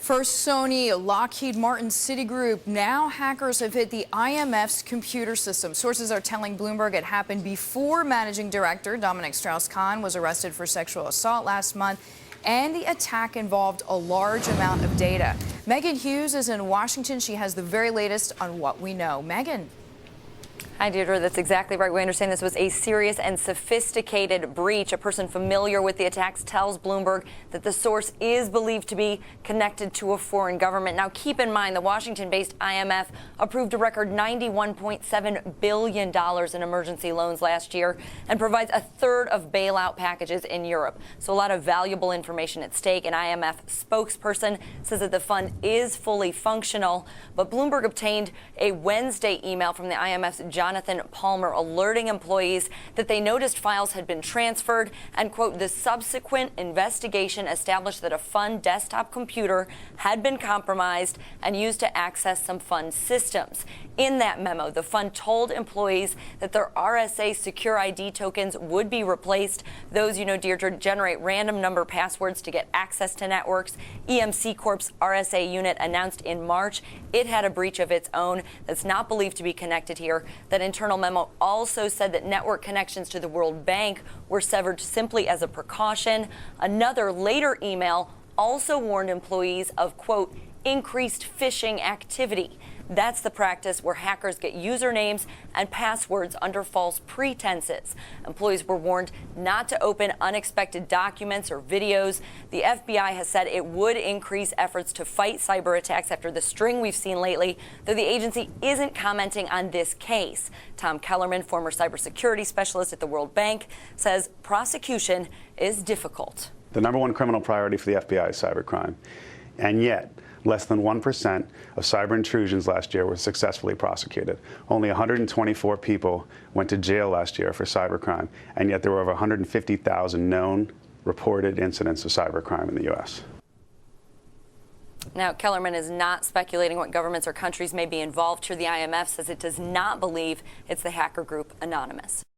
First Sony, Lockheed Martin, Citigroup. Now hackers have hit the IMF's computer system. Sources are telling Bloomberg it happened before managing director Dominic Strauss-Kahn was arrested for sexual assault last month. And the attack involved a large amount of data. Megan Hughes is in Washington. She has the very latest on what we know. Megan. Hi, Deirdre. That's exactly right. We understand this was a serious and sophisticated breach. A person familiar with the attacks tells Bloomberg that the source is believed to be connected to a foreign government. Now, keep in mind, the Washington-based IMF approved a record $91.7 billion in emergency loans last year and provides a third of bailout packages in Europe. So a lot of valuable information at stake. An IMF spokesperson says that the fund is fully functional, but Bloomberg obtained a Wednesday email from the IMF's Jonathan Palmer alerting employees that they noticed files had been transferred and, quote, the subsequent investigation established that a fund desktop computer had been compromised and used to access some fund systems. In that memo, the fund told employees that their RSA secure ID tokens would be replaced. Those, you know, Deirdre, generate random number passwords to get access to networks. EMC Corp's RSA unit announced in March it had a breach of its own that's not believed to be connected here. That internal memo also said that network connections to the World Bank were severed simply as a precaution. Another later email also warned employees of, quote, increased phishing activity. That's the practice where hackers get usernames and passwords under false pretenses. Employees were warned not to open unexpected documents or videos. The FBI has said it would increase efforts to fight cyber attacks after the string we've seen lately, though the agency isn't commenting on this case. Tom Kellerman, former cybersecurity specialist at the World Bank, says prosecution is difficult. The number one criminal priority for the FBI is cybercrime, and yet less than 1% of cyber intrusions last year were successfully prosecuted. Only 124 people went to jail last year for cybercrime, and yet there were over 150,000 known reported incidents of cybercrime in the U.S. Now, Kellerman is not speculating what governments or countries may be involved here. The IMF says it does not believe it's the hacker group Anonymous.